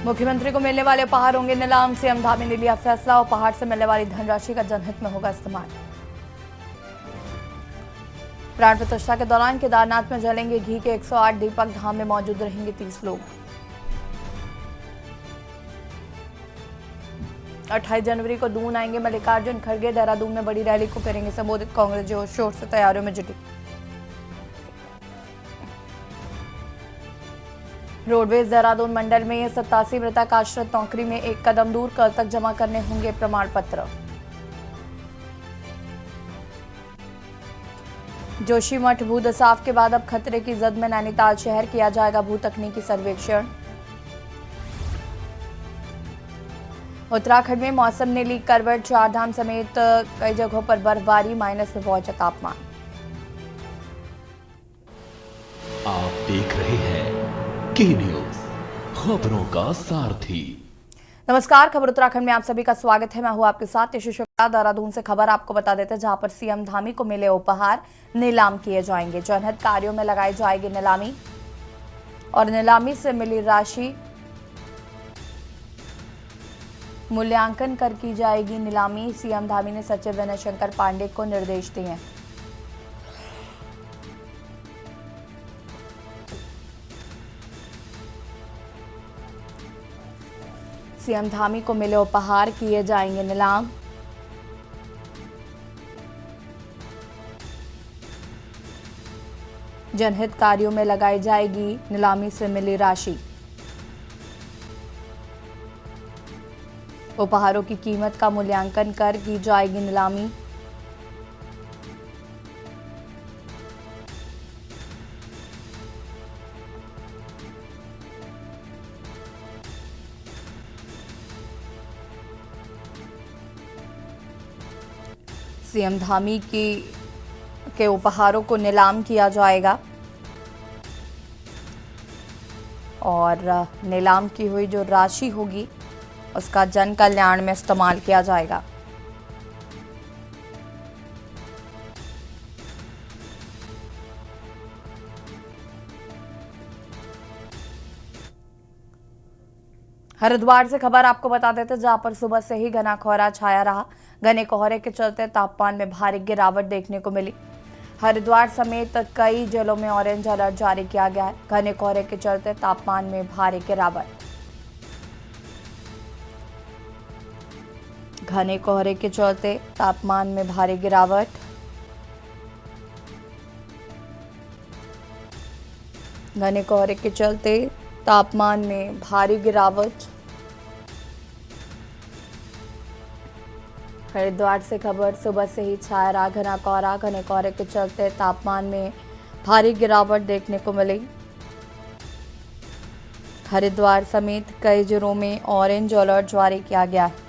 मुख्यमंत्री को मिलने वाले उपहार होंगे नीलाम। सीएम धामी ने लिया फैसला, उपहार से मिलने वाली धनराशि का जनहित में होगा इस्तेमाल। प्राण प्रतिष्ठा के दौरान केदारनाथ में जलेंगे घी के 108 दीपक, धाम में मौजूद रहेंगे 30 लोग। 28 जनवरी को दून आएंगे मल्लिकार्जुन खड़गे, देहरादून में बड़ी रैली को करेंगे संबोधित। कांग्रेस जोर शोर से तैयारियों में जुटी। रोडवेज देहरादून मंडल में 87 मृतक आश्रित नौकरी में एक कदम दूर, कल तक जमा करने होंगे प्रमाण पत्र। जोशीमठ भू धसाव के बाद अब खतरे की जद में नैनीताल शहर, किया जाएगा भू तकनीकी सर्वेक्षण। उत्तराखंड में मौसम ने ली करवट, चारधाम समेत कई जगहों पर बर्फबारी, माइनस में पहुंचा तापमान। आप देख रहे हैं के न्यूज, खबरों का सारथी। नमस्कार, खबर उत्तराखंड में आप सभी का स्वागत है। मैं हूं आपके साथ यशु शुक्ला। देहरादून से खबर आपको बता देते हैं, जहां पर सीएम धामी को मिले उपहार नीलाम किए जाएंगे। जनहित कार्यों में लगाई जाएगी नीलामी और नीलामी से मिली राशि मूल्यांकन कर की जाएगी नीलामी। सीएम धामी ने सचिव विनय शंकर पांडे को निर्देश दिए हैं। सीएम धामी को मिले उपहार किए जाएंगे नीलाम। जनहित कार्यों में लगाई जाएगी नीलामी से मिली राशि। उपहारों की कीमत का मूल्यांकन कर की जाएगी नीलामी। सीएम धामी के उपहारों को नीलाम किया जाएगा और नीलाम की हुई जो राशि होगी उसका जन कल्याण में इस्तेमाल किया जाएगा। हरिद्वार से खबर आपको बता देते, जहां पर सुबह से ही घना कोहरा छाया रहा। घने कोहरे के चलते तापमान में भारी गिरावट देखने को मिली। हरिद्वार समेत कई जिलों में ऑरेंज अलर्ट जारी किया गया है। घने कोहरे के चलते तापमान में भारी गिरावट। घने कोहरे के चलते तापमान में भारी गिरावट। घने कोहरे के चलते तापमान में भारी गिरावट। हरिद्वार से खबर, सुबह से ही छाया रहा घना कोहरा। घने कोहरे के चलते तापमान में भारी गिरावट देखने को मिली। हरिद्वार समेत कई जिलों में ऑरेंज अलर्ट जारी किया गया है।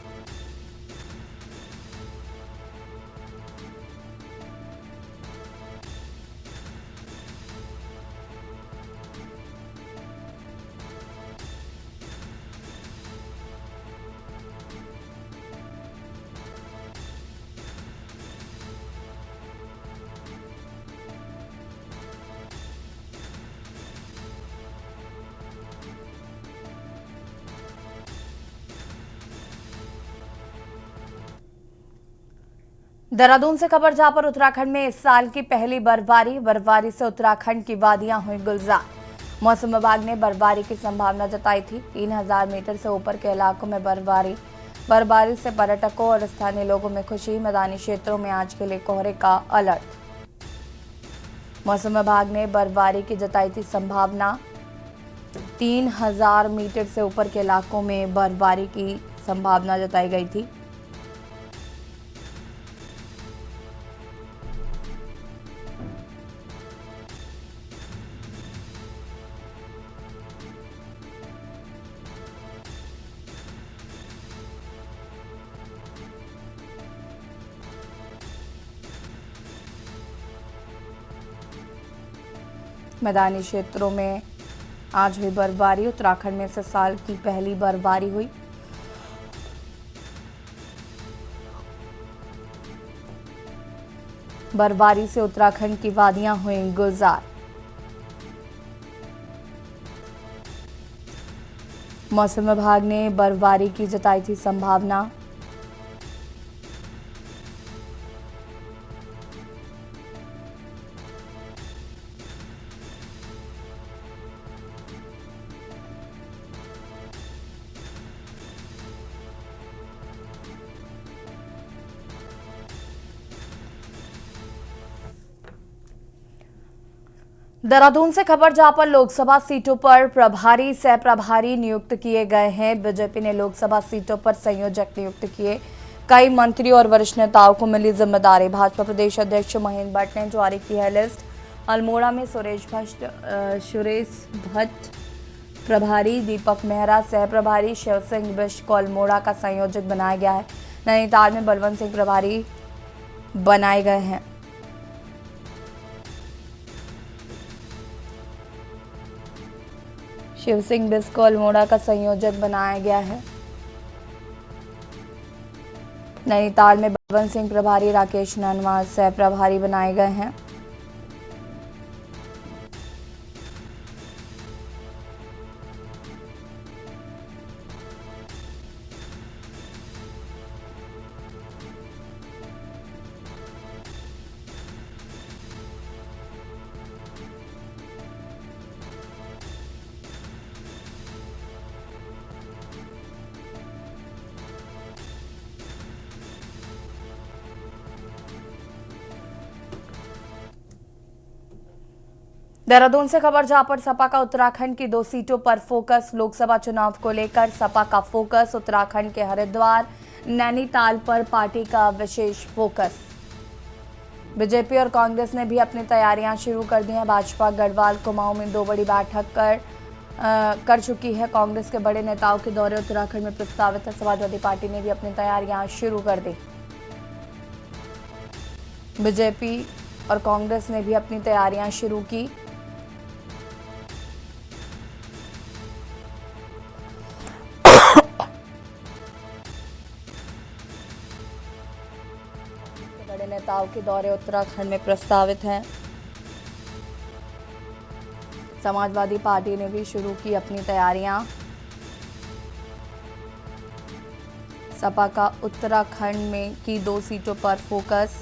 देहरादून से खबर, जहां पर उत्तराखंड में इस साल की पहली बर्फबारी से उत्तराखंड की वादियां हुई गुलजार। मौसम विभाग ने बर्फबारी की संभावना जताई थी। 3000 मीटर से ऊपर के इलाकों में बर्फबारी से पर्यटकों और स्थानीय लोगों में खुशी। मैदानी क्षेत्रों में आज के लिए कोहरे का अलर्ट। मौसम विभाग ने बर्फबारी की जताई थी संभावना। 3000 मीटर से ऊपर के इलाकों में बर्फबारी की संभावना जताई गई थी। मैदानी क्षेत्रों में आज हुई बर्फबारी। उत्तराखंड में इस साल की पहली बर्फबारी हुई। बर्फबारी से उत्तराखंड की वादियां हुई गुलजार। मौसम विभाग ने बर्फबारी की जताई थी संभावना। देहरादून से खबर जहां पर लोकसभा सीटों पर प्रभारी सह प्रभारी नियुक्त किए गए हैं। बीजेपी ने लोकसभा सीटों पर संयोजक नियुक्त किए। कई मंत्री और वरिष्ठ नेताओं को मिली जिम्मेदारी। भाजपा प्रदेश अध्यक्ष महेंद्र भट्ट ने जारी की है लिस्ट। अल्मोड़ा में सुरेश भट्ट प्रभारी, दीपक मेहरा सह प्रभारी, शिव सिंह बिष्ट को अल्मोड़ा का संयोजक बनाया गया है। नैनीताल में बलवंत सिंह प्रभारी बनाए गए हैं। शिव सिंह बिष्ट को अल्मोड़ा का संयोजक बनाया गया है। नैनीताल में बलवंत सिंह प्रभारी, राकेश ननवाल सह प्रभारी बनाए गए हैं। देहरादून से खबर जहां पर सपा का उत्तराखंड की 2 सीटों पर फोकस। लोकसभा चुनाव को लेकर सपा का फोकस उत्तराखंड के हरिद्वार, नैनीताल पर पार्टी का विशेष फोकस। बीजेपी और कांग्रेस ने भी अपनी तैयारियां शुरू कर दी हैं। भाजपा गढ़वाल, कुमाऊं में 2 बड़ी बैठक कर चुकी है। कांग्रेस के बड़े नेताओं के दौरे उत्तराखंड में प्रस्तावित है। समाजवादी पार्टी ने भी अपनी तैयारियां शुरू कर दी। बीजेपी और कांग्रेस ने भी अपनी तैयारियां शुरू की। बड़े नेताओं के दौरे उत्तराखंड में प्रस्तावित हैं। समाजवादी पार्टी ने भी शुरू की अपनी तैयारियां। सपा का उत्तराखंड में की 2 सीटों पर फोकस।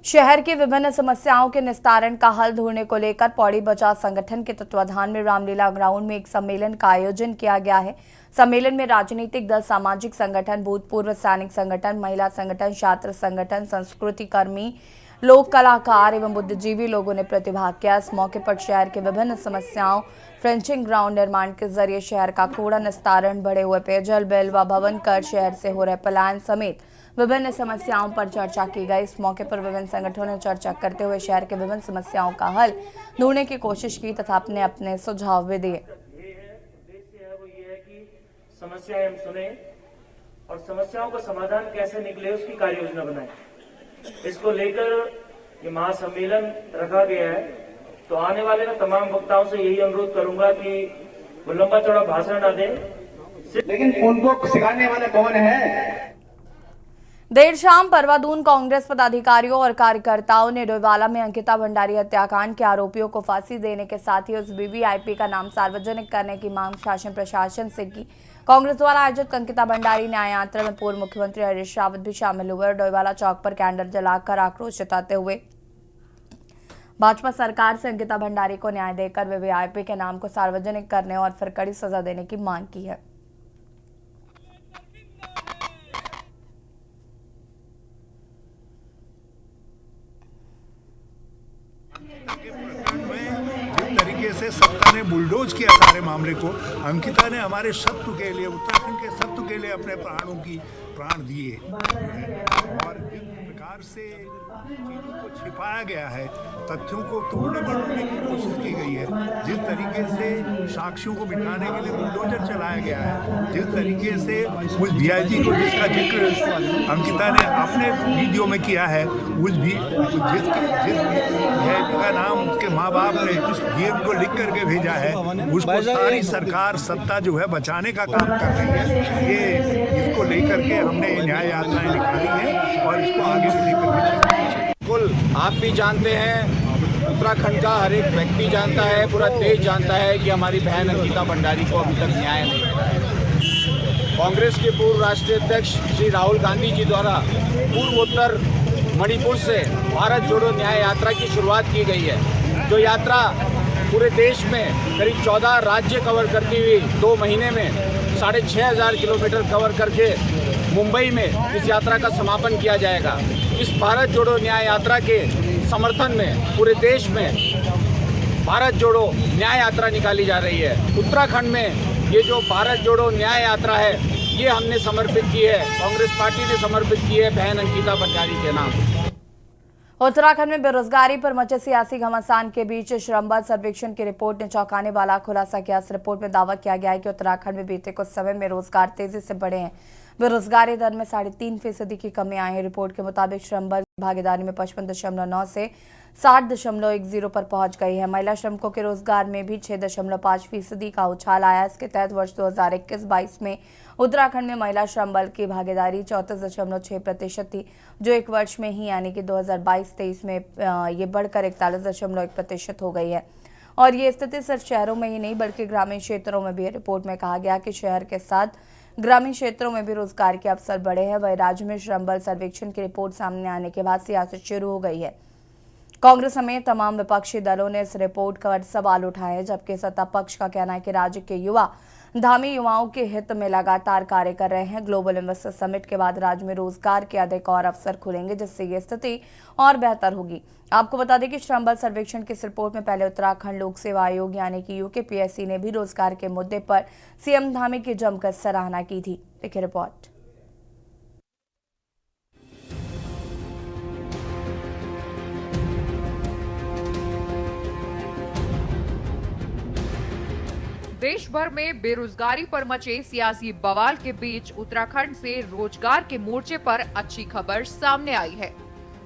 शहर की विभिन्न समस्याओं के निस्तारण का हल ढूंढने को लेकर पौड़ी बचाव संगठन के तत्वाधान में रामलीला ग्राउंड में एक सम्मेलन का आयोजन किया गया है। सम्मेलन में राजनीतिक दल, सामाजिक संगठन, भूतपूर्व सैनिक संगठन, महिला संगठन, छात्र संगठन, संस्कृति कर्मी, लोक कलाकार एवं बुद्धिजीवी लोगों ने प्रतिभाग किया। इस मौके पर शहर के विभिन्न समस्याओं, फ्रेंचिंग ग्राउंड निर्माण के जरिए शहर का कूड़ा निस्तारण, बढ़े हुए पेयजल बिल व भवन कर, शहर से हो रहे पलायन समेत विभिन्न समस्याओं पर चर्चा की गई। इस मौके पर विभिन्न संगठनों ने चर्चा करते हुए शहर के विभिन्न समस्याओं का हल ढूंढने की कोशिश की तथा अपने अपने सुझाव भी दिए। वो ये है कि समस्याएं हम सुने और समस्याओं का समाधान कैसे निकले उसकी कार्य योजना बनाए। इसको लेकर ये महासम्मेलन रखा गया है। तो आने वाले मैं तमाम वक्ताओं से यही अनुरोध करूंगा कि वो लंबा चौड़ा भाषण न दें, लेकिन उनको सिखाने वाले कौन है? देर शाम परवादून कांग्रेस पदाधिकारियों और कार्यकर्ताओं ने डोईवाला में अंकिता भंडारी हत्याकांड के आरोपियों को फांसी देने के साथ ही उस वीवीआईपी का नाम सार्वजनिक करने की मांग शासन प्रशासन से की। कांग्रेस द्वारा आयोजित अंकिता भंडारी न्याय यात्रा में पूर्व मुख्यमंत्री हरीश रावत भी शामिल हुए और डोईवाला चौक पर कैंडल जलाकर आक्रोश जताते हुए भाजपा सरकार से अंकिता भंडारी को न्याय देकर वीवीआईपी के नाम को सार्वजनिक करने और फिर कड़ी सजा देने की मांग की है। तरीके से सत्ता ने बुलडोज किया सारे मामले को, अंकिता ने हमारे सत्व के लिए, उत्तराखंड के सत्व के लिए अपने प्राण दिए और सरकार से चीज़ों को छिपाया गया है, तथ्यों को तोड़ने मरोड़ने की कोशिश की गई है, जिस तरीके से साक्ष्यों को मिटाने के लिए बुलडोजर चलाया गया है, जिस तरीके से उस वीआईपी को जिसका जिक्र अंकिता ने अपने वीडियो में किया है, उस वीआईपी का नाम उसके माँ बाप ने गेम को लिख करके भेजा है, उसको सारी सरकार सत्ता जो है बचाने का काम कर रही है। ये इसको लेकर के हमने न्याय यात्राएं निकाली है और इसको आगे भी लेकर के बिल्कुल, आप भी जानते हैं, उत्तराखंड का हर एक व्यक्ति जानता है, पूरा देश जानता है कि हमारी बहन अंकिता भंडारी को अभी तक न्याय नहीं मिला है। कांग्रेस के पूर्व राष्ट्रीय अध्यक्ष श्री राहुल गांधी जी द्वारा पूर्वोत्तर मणिपुर से भारत जोड़ो न्याय यात्रा की शुरुआत की गई है। जो यात्रा पूरे देश में करीब 14 राज्य कवर करती हुई 2 महीने में 6,500 किलोमीटर कवर करके मुंबई में इस यात्रा का समापन किया जाएगा। इस भारत जोड़ो न्याय यात्रा के समर्थन में पूरे देश में भारत जोड़ो न्याय यात्रा निकाली जा रही है। उत्तराखंड में ये जो भारत जोड़ो न्याय यात्रा है, ये हमने समर्पित की है, कांग्रेस पार्टी ने समर्पित की है बहन अंकिता भंडारी के नाम। उत्तराखंड में बेरोजगारी पर मचे सियासी घमासान के बीच श्रम बल सर्वेक्षण की रिपोर्ट ने चौंकाने वाला खुलासा किया। इस रिपोर्ट में दावा किया गया है कि उत्तराखंड में बीते कुछ समय में रोजगार तेजी से बढ़े हैं। बेरोजगारी दर में 3.5% की कमी आई है। रिपोर्ट के मुताबिक श्रम बल की भागीदारी में 55.9 से 60.10 पर पहुंच गई है। महिला श्रमिकों के रोजगार में भी 6.5% का उछाल आया। इसके तहत वर्ष 2021-22 में उत्तराखंड में महिला श्रम बल की भागीदारी 34.6% थी, जो एक वर्ष में ही यानी कि 2022-23 में ये बढ़कर 41.1% हो गई है। और ये स्थिति सिर्फ शहरों में ही नहीं बल्कि ग्रामीण क्षेत्रों में भी है। रिपोर्ट में कहा गया कि शहर के साथ ग्रामीण क्षेत्रों में भी रोजगार के अवसर बढ़े हैं। वहीं राज्य में श्रम बल सर्वेक्षण की रिपोर्ट सामने आने के बाद सियासत शुरू हो गई है। कांग्रेस समेत तमाम विपक्षी दलों ने इस रिपोर्ट पर सवाल उठाए हैं, जबकि सत्ता पक्ष का कहना है कि राज्य के युवा धामी युवाओं के हित में लगातार कार्य कर रहे हैं। ग्लोबल इन्वेस्टर समिट के बाद राज्य में रोजगार के अधिक और अवसर खुलेंगे, जिससे ये स्थिति और बेहतर होगी। आपको बता दें कि श्रम बल सर्वेक्षण की इस रिपोर्ट में पहले उत्तराखंड लोक सेवा आयोग यानी कि यूकेपीएससी ने भी रोजगार के मुद्दे पर सीएम धामी की जमकर सराहना की थी। देखिए रिपोर्ट। देश भर में बेरोजगारी पर मचे सियासी बवाल के बीच उत्तराखंड से रोजगार के मोर्चे पर अच्छी खबर सामने आई है।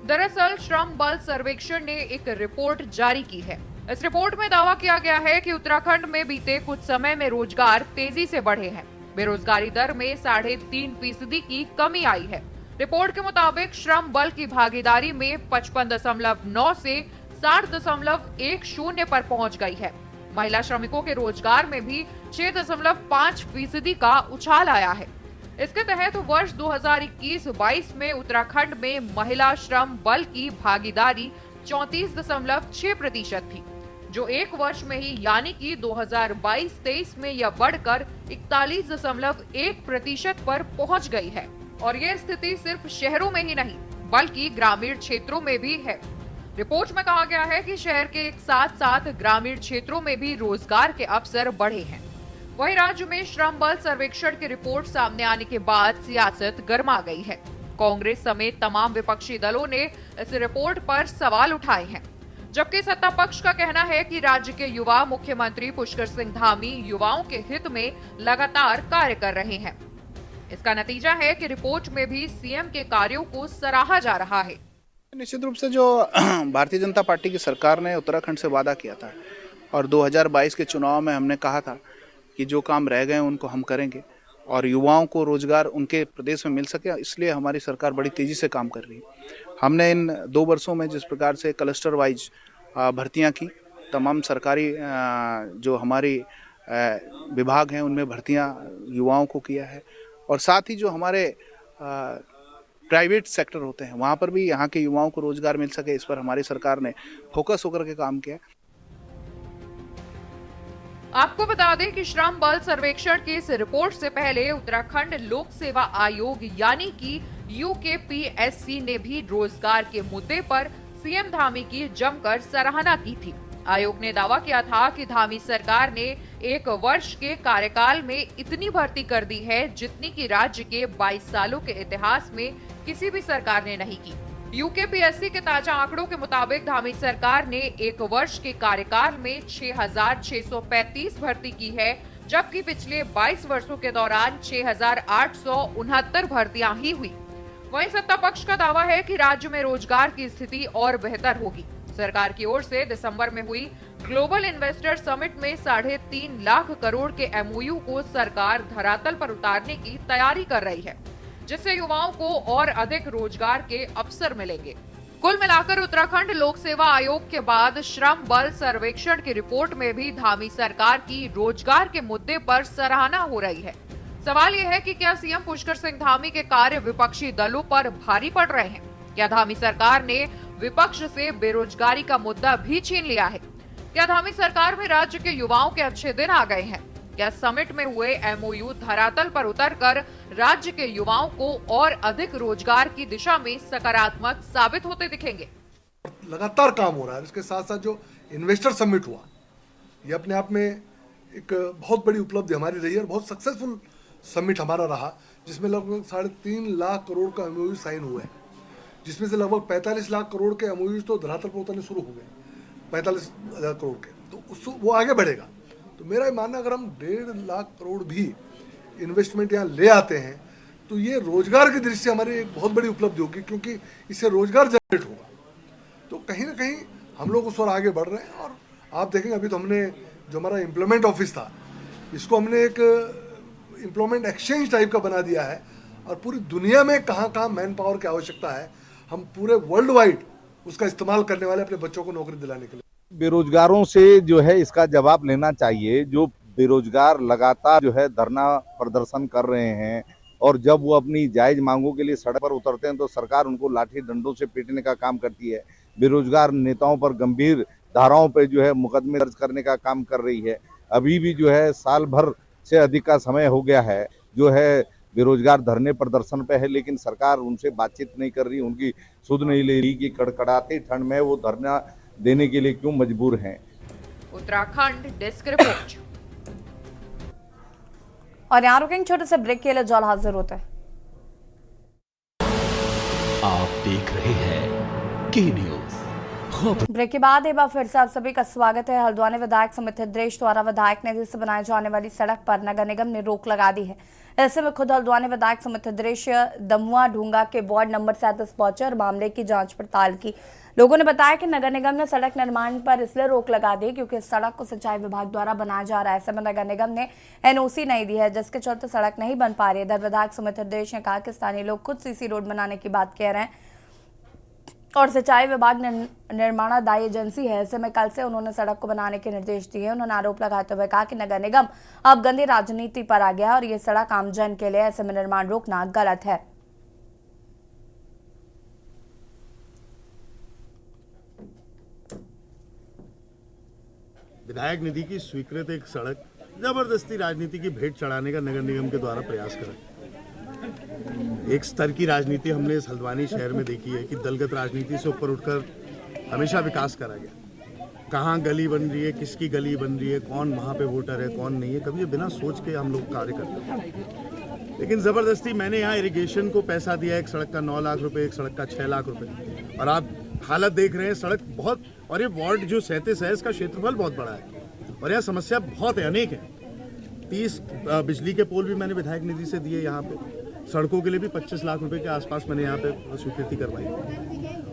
दरअसल श्रम बल सर्वेक्षण ने एक रिपोर्ट जारी की है। इस रिपोर्ट में दावा किया गया है कि उत्तराखंड में बीते कुछ समय में रोजगार तेजी से बढ़े हैं। बेरोजगारी दर में 3.5% की कमी आई है। रिपोर्ट के मुताबिक श्रम बल की भागीदारी में 55.9 से 60.10 पर पहुंच गई है। महिला श्रमिकों के रोजगार में भी 6.5% का उछाल आया है। इसके तहत वर्ष 2021-22 में उत्तराखंड में महिला श्रम बल की भागीदारी 34.6% थी, जो एक वर्ष में ही यानी कि 2022-23 में यह बढ़कर 41.1% पर पहुंच गई है। और यह स्थिति सिर्फ शहरों में ही नहीं बल्कि ग्रामीण क्षेत्रों में भी है। रिपोर्ट में कहा गया है कि शहर के साथ साथ ग्रामीण क्षेत्रों में भी रोजगार के अवसर बढ़े हैं। वहीं राज्य में श्रम बल सर्वेक्षण की रिपोर्ट सामने आने के बाद सियासत गर्मा गई है। कांग्रेस समेत तमाम विपक्षी दलों ने इस रिपोर्ट पर सवाल उठाए हैं, जबकि सत्ता पक्ष का कहना है कि राज्य के युवा मुख्यमंत्री पुष्कर सिंह धामी युवाओं के हित में लगातार कार्य कर रहे हैं। इसका नतीजा है कि रिपोर्ट में भी सीएम के कार्यों को सराहा जा रहा है। निश्चित रूप से जो भारतीय जनता पार्टी की सरकार ने उत्तराखंड से वादा किया था और 2022 के चुनाव में हमने कहा था कि जो काम रह गए उनको हम करेंगे और युवाओं को रोजगार उनके प्रदेश में मिल सके, इसलिए हमारी सरकार बड़ी तेजी से काम कर रही है। हमने इन 2 वर्षों में जिस प्रकार से क्लस्टर वाइज भर्तियां की, तमाम सरकारी जो हमारी विभाग हैं उनमें भर्तियां युवाओं को किया है और साथ ही जो हमारे प्राइवेट सेक्टर होते हैं वहां पर भी यहाँ के युवाओं को रोजगार मिल सके, इस पर हमारी सरकार ने फोकस होकर के काम किया। आपको बता दें कि श्रम बल सर्वेक्षण की इस रिपोर्ट से पहले उत्तराखंड लोक सेवा आयोग यानी कि यूकेपीएससी ने भी रोजगार के मुद्दे पर सीएम धामी की जमकर सराहना की थी। आयोग ने दावा किया था कि धामी सरकार ने 1 वर्ष के कार्यकाल में इतनी भर्ती कर दी है जितनी कि राज्य के 22 सालों के इतिहास में किसी भी सरकार ने नहीं की। यूकेपीएससी के ताजा आंकड़ों के मुताबिक धामी सरकार ने एक वर्ष के कार्यकाल में 6,635 भर्ती की है, जबकि पिछले 22 वर्षों के दौरान 6,869 भर्तियां ही हुई। वहीं सत्ता पक्ष का दावा है कि राज्य में रोजगार की स्थिति और बेहतर होगी। सरकार की ओर से दिसंबर में हुई ग्लोबल इन्वेस्टर समिट में 3.5 लाख करोड़ के एमओयू को सरकार धरातल पर उतारने की तैयारी कर रही है, जिससे युवाओं को और अधिक रोजगार के अवसर मिलेंगे। कुल मिलाकर उत्तराखंड लोक सेवा आयोग के बाद श्रम बल सर्वेक्षण की रिपोर्ट में भी धामी सरकार की रोजगार के मुद्दे पर सराहना हो रही है। सवाल यह है कि क्या सीएम पुष्कर सिंह धामी के कार्य विपक्षी दलों पर भारी पड़ रहे हैं? क्या धामी सरकार ने विपक्ष से बेरोजगारी का मुद्दा भी छीन लिया है? क्या धामी सरकार में राज्य के युवाओं के अच्छे दिन आ गए हैं? क्या समिट में हुए एमओयू धरातल पर उतरकर राज्य के युवाओं को और अधिक रोजगार की दिशा में सकारात्मक साबित होते दिखेंगे? लगातार काम हो रहा है। इसके साथ साथ जो इन्वेस्टर समिट हुआ, ये अपने आप में एक बहुत बड़ी उपलब्धि हमारी रही है और बहुत सक्सेसफुल समिट हमारा रहा, जिसमें लगभग 3.5 लाख करोड़ का एमओयू साइन हुआ है, जिसमें से लगभग 45 लाख करोड़ के एमओयू तो धरातल पर उतरने शुरू हो गए, 45,000 करोड़ के, तो उससे वो आगे बढ़ेगा। तो मेरा ये मानना, अगर हम 1.5 लाख करोड़ भी इन्वेस्टमेंट यहाँ ले आते हैं तो ये रोजगार की दृष्टि से हमारी एक बहुत बड़ी उपलब्धि होगी, क्योंकि इससे रोजगार जनरेट होगा। तो कहीं ना कहीं हम लोग उस ओर आगे बढ़ रहे हैं। और आप देखेंगे, अभी तो हमने जो हमारा एम्प्लॉयमेंट ऑफिस था, इसको हमने एक एम्प्लॉयमेंट एक्सचेंज टाइप का बना दिया है, और पूरी दुनिया में कहाँ कहाँ मैन पावर की आवश्यकता है, हम पूरे वर्ल्ड वाइड उसका इस्तेमाल करने वाले अपने बच्चों को नौकरी दिलाने के लिए। बेरोजगारों से जो है इसका जवाब लेना चाहिए। जो बेरोजगार लगातार जो है धरना प्रदर्शन कर रहे हैं, और जब वो अपनी जायज मांगों के लिए सड़क पर उतरते हैं तो सरकार उनको लाठी डंडों से पीटने का काम करती है। बेरोजगार नेताओं पर गंभीर धाराओं पर जो है मुकदमे दर्ज करने का काम कर रही है। अभी भी जो है साल भर से अधिक का समय हो गया है जो है बेरोजगार धरने प्रदर्शन पे है, लेकिन सरकार उनसे बातचीत नहीं कर रही, उनकी सुध नहीं ले रही कि कड़कड़ाती ठंड में वो धरना देने के लिए क्यों मजबूर हैं। Uttarakhand desk report. और यहाँ रुकेंगे छोटे से ब्रेक के लिए, जल्द हाजिर होते हैं। आप देख रहे हैं की न्यूज। ब्रेक के बाद एक बार फिर से आप सभी का स्वागत है। हल्द्वानी विधायक सुमित हृदयेश द्वारा विधायक निधि से बनाए जाने वाली सड़क पर नगर निगम ने रोक लगा दी है। ऐसे में खुद हल्द्वानी विधायक सुमित हृदयेश दमुआ ढूंगा के वार्ड नंबर 37 पहुंचे और मामले की जांच पड़ताल की। लोगों ने बताया कि नगर निगम ने सड़क निर्माण पर इसलिए रोक लगा दी क्योंकि इस सड़क को सिंचाई विभाग द्वारा बनाया जा रहा है। ऐसे में नगर निगम ने एनओसी नहीं दी है, जिसके चलते सड़क नहीं बन पा रही है। इधर विधायक सुमित हृदयेश ने कहा कि स्थानीय लोग खुद सीसी रोड बनाने की बात कह रहे हैं और सिंचाई विभाग निर्माणादायी एजेंसी है। ऐसे में कल से उन्होंने सड़क को बनाने के निर्देश दिए। उन्होंने आरोप लगाते हुए कहा कि नगर निगम अब गंदी राजनीति पर आ गया है और ये सड़क आमजन के लिए, ऐसे में निर्माण रोकना गलत है। विधायक निधि की स्वीकृत एक सड़क जबरदस्ती राजनीति की भेंट चढ़ाने का नगर निगम के द्वारा प्रयास करा। एक स्तर की राजनीति हमने इस हल्द्वानी शहर में देखी है कि दलगत राजनीति से ऊपर उठकर हमेशा विकास करा गया। कहाँ गली बन रही है, किसकी गली बन रही है, कौन वहाँ पे वोटर है, कौन नहीं है, कभी ये बिना सोच के हम लोग कार्य करते हैं। लेकिन ज़बरदस्ती मैंने यहाँ इरिगेशन को पैसा दिया, एक सड़क का 9 लाख रुपए, एक सड़क का 6 लाख रुपए, और आप हालत देख रहे हैं सड़क बहुत, और ये वार्ड जो 37 है इसका क्षेत्रफल बहुत बड़ा है और यहाँ समस्या बहुत है, अनेक है। 30 बिजली के पोल भी मैंने विधायक निधि से दिए। यहाँ पे सड़कों के लिए भी 25 लाख रुपए के आसपास मैंने यहाँ पे स्वीकृति करवाई।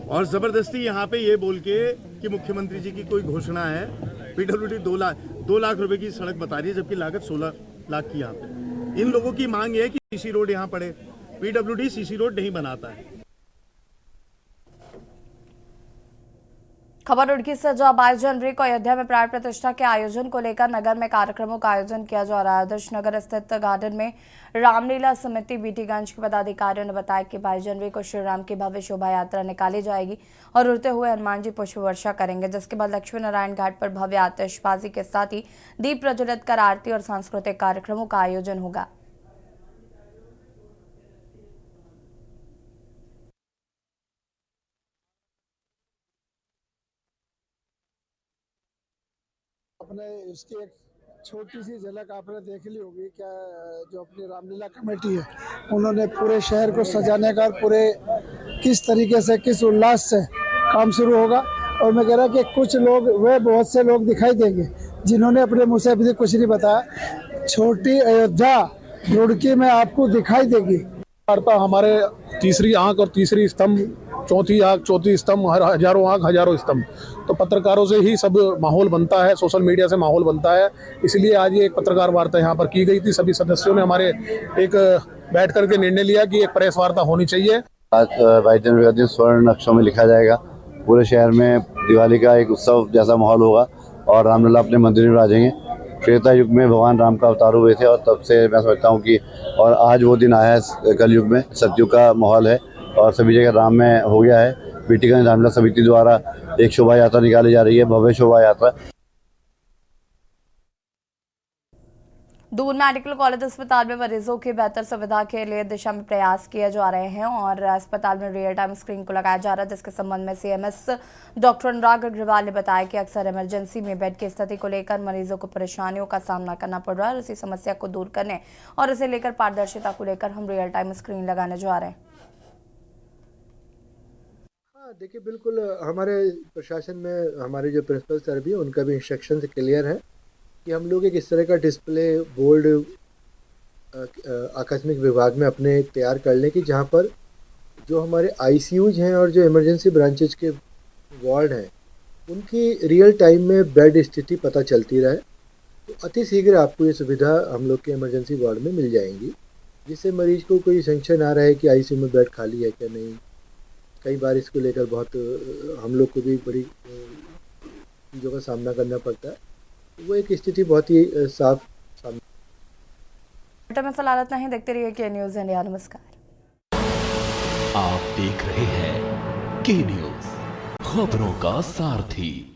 और ज़बरदस्ती यहाँ पे ये बोल के कि मुख्यमंत्री जी की कोई घोषणा है, पीडब्ल्यूडी 2 लाख रुपए की सड़क बता रही है, जबकि लागत 16 लाख की यहाँ पे। इन लोगों की मांग है कि सीसी रोड यहाँ पड़े, पीडब्ल्यूडी सीसी रोड नहीं बनाता है। खबर रुड़की से, जो 22 जनवरी को अयोध्या में प्राण प्रतिष्ठा के आयोजन को लेकर नगर में कार्यक्रमों का आयोजन किया जा रहा है। आदर्श नगर स्थित गार्डन में रामलीला समिति बीटीगंज के पदाधिकारियों ने बताया कि 22 जनवरी को श्री राम की भव्य शोभा यात्रा निकाली जाएगी और उड़ते हुए हनुमान जी पुष्प वर्षा करेंगे, जिसके बाद लक्ष्मी नारायण घाट पर भव्य आतिशबाजी के साथ ही दीप प्रज्वलित कर आरती और सांस्कृतिक कार्यक्रमों का आयोजन होगा। अपने इसकी एक छोटी सी झलक आपने देख ली होगी क्या, जो अपनी रामलीला कमेटी है उन्होंने पूरे शहर को सजाने का पूरे किस तरीके से किस उल्लास से काम शुरू होगा। और मैं कह रहा कि कुछ लोग वे बहुत से लोग दिखाई देंगे जिन्होंने अपने मुँह से अभी तक कुछ नहीं बताया। छोटी अयोध्या रुड़की में आपको दिखाई देगी। वार्ता हमारे तीसरी आंख और तीसरी स्तंभ, चौथी आंख चौथी स्तंभ, हजारों आंख हजारों स्तंभ। तो पत्रकारों से ही सब माहौल बनता है, सोशल मीडिया से माहौल बनता है। इसलिए आज ये एक पत्रकार वार्ता यहाँ पर की गई थी। सभी सदस्यों ने हमारे एक बैठ करके निर्णय लिया कि एक प्रेस वार्ता होनी चाहिए। आज 22 जनवरी का दिन स्वर्ण अक्षरों में लिखा जाएगा। पूरे शहर में दिवाली का एक उत्सव जैसा माहौल होगा और रामलला अपने मंदिर में राजेंगे। त्रेता युग में भगवान राम का अवतार हुए थे और तब से मैं समझता हूँ कि और आज वो दिन आया है। कलयुग में सतयुग का माहौल है और सभी जगह राम में हो गया है। बीटीगंज रामलला समिति द्वारा एक शोभा यात्रा निकाली जा रही है, भव्य शोभा यात्रा। दून मेडिकल कॉलेज अस्पताल में मरीजों की बेहतर सुविधा के लिए दिशा में प्रयास किए जा रहे हैं और अस्पताल में रियल टाइम स्क्रीन को लगाया जा रहा है, जिसके संबंध में सीएमएस डॉक्टर अनुराग अग्रवाल ने बताया कि अक्सर इमरजेंसी में बेड की स्थिति को लेकर मरीजों को परेशानियों का सामना करना पड़ रहा है। इसी समस्या को दूर करने और इसे लेकर पारदर्शिता को लेकर हम रियल टाइम स्क्रीन लगाने जा रहे हैं। देखिए, बिल्कुल हमारे प्रशासन में हमारे जो प्रिंसिपल सर भी हैं उनका भी इंस्ट्रक्शन क्लियर है कि हम लोग एक इस तरह का डिस्प्ले बोर्ड आकस्मिक विभाग में अपने तैयार कर लें कि जहाँ पर जो हमारे आईसीयूज हैं और जो इमरजेंसी ब्रांचेज के वार्ड हैं उनकी रियल टाइम में बेड स्थिति पता चलती रहे। तो अति शीघ्र आपको ये सुविधा हम लोग के इमरजेंसी वार्ड में मिल जाएंगी, जिससे मरीज को कोई संशय ना रहे कि आईसीयू में बेड खाली है क्या नहीं। कई बार इसको लेकर बहुत हम लोग को भी बड़ी चीज़ों का सामना करना पड़ता है। वो एक स्थिति बहुत ही साफ सामने। में सलालत नहीं, देखते रहिए के न्यूज़ इंडिया। नमस्कार, आप देख रहे हैं के न्यूज़, खबरों का सारथी।